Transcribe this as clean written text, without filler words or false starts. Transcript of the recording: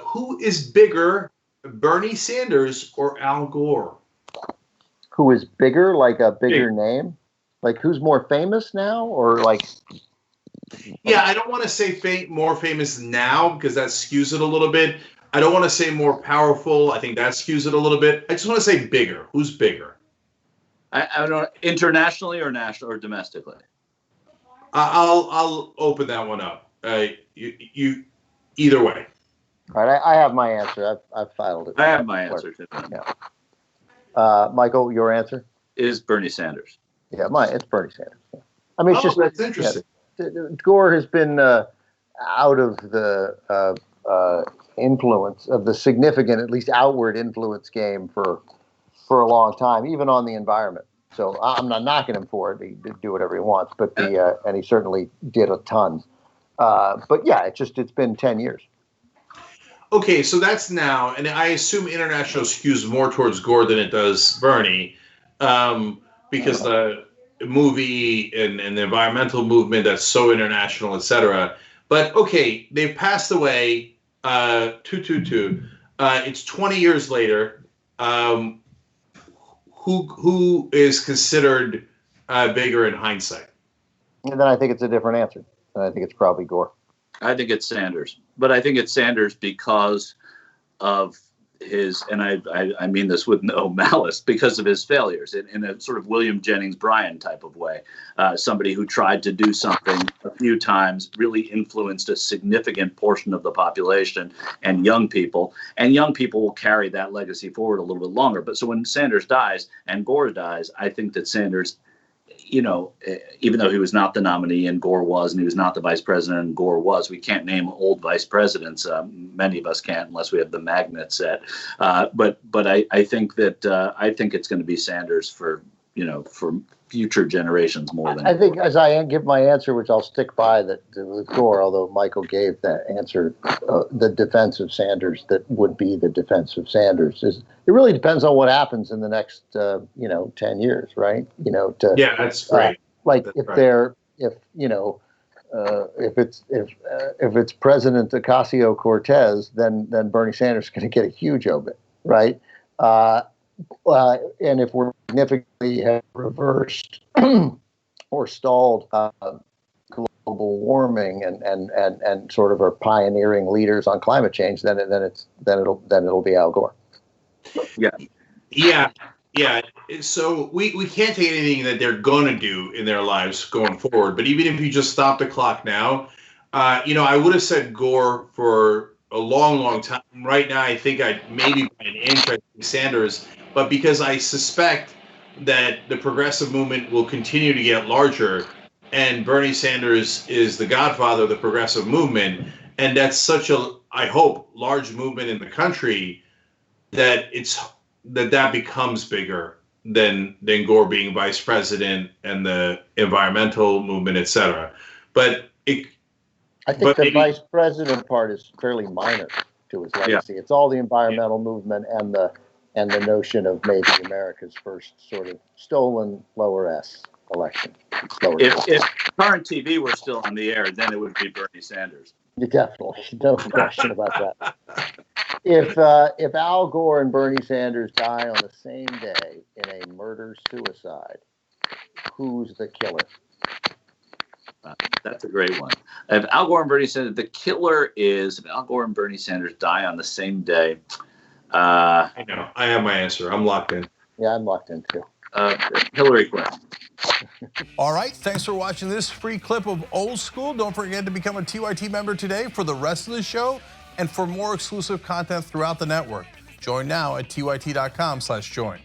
Who is bigger, Bernie Sanders or Al Gore? Who is bigger, like a bigger name? Like who's more famous now, or like? Yeah, I don't want to say more famous now because that skews it a little bit. I don't want to say more powerful. I think that skews it a little bit. I just want to say bigger. Who's bigger? I don't know, internationally or national or domestically. I'll open that one up. You either way. All right, I have my answer. I've filed it. I have my answer too. Yeah. Michael, your answer is Bernie Sanders. Yeah, it's Bernie Sanders. I mean, it's just that's interesting. Yeah, Gore has been out of the influence of the significant, at least outward influence game for a long time, even on the environment. So I'm not knocking him for it. He did do whatever he wants, but and he certainly did a ton. But yeah, it's been 10 years. Okay, so that's now, and I assume international skews more towards Gore than it does Bernie, because the movie and the environmental movement that's so international, etc. But okay, they've passed away. 222. It's 20 years later. Who is considered bigger in hindsight? And then I think it's a different answer. And I think it's probably Gore. I think it's Sanders, but I think it's Sanders because of his, and I mean this with no malice, because of his failures in a sort of William Jennings Bryan type of way. Somebody who tried to do something a few times, really influenced a significant portion of the population and young people will carry that legacy forward a little bit longer. But so when Sanders dies and Gore dies, I think that Sanders, even though he was not the nominee and Gore was, and he was not the vice president and Gore was, we can't name old vice presidents. Many of us can't unless we have the magnet set. But I think that I think it's going to be Sanders for future generations more than. I think as I give my answer, which I'll stick by, that with Gore, although Michael gave that answer, the defense of Sanders that would be the defense of Sanders is. It really depends on what happens in the next, 10 years, right? Yeah, that's right. If it's President Ocasio-Cortez, then Bernie Sanders is going to get a huge obit, right? And if we're significantly have reversed or stalled global warming and sort of are pioneering leaders on climate change, then it'll be Al Gore. Yeah. So we can't take anything that they're going to do in their lives going forward. But even if you just stop the clock now, I would have said Gore for a long, long time. Right now, I think I'd maybe by an inch I'd say Sanders. But because I suspect that the progressive movement will continue to get larger, and Bernie Sanders is the godfather of the progressive movement, and that's such a, I hope, large movement in the country, that that becomes bigger than Gore being vice president and the environmental movement, et cetera. But I think the vice president part is fairly minor to his legacy. Yeah. It's all the environmental movement and the notion of maybe America's first sort of stolen lower S election. If current TV were still on the air, then it would be Bernie Sanders. Definitely, no question about that. If Al Gore and Bernie Sanders die on the same day in a murder-suicide, who's the killer? That's a great one. If Al Gore and Bernie Sanders, the killer is if Al Gore and Bernie Sanders die on the same day. I know. I have my answer. I'm locked in. Yeah, I'm locked in too. Hillary Clinton. All right. Thanks for watching this free clip of Old School. Don't forget to become a TYT member today for the rest of the show and for more exclusive content throughout the network. Join now at tyt.com/join.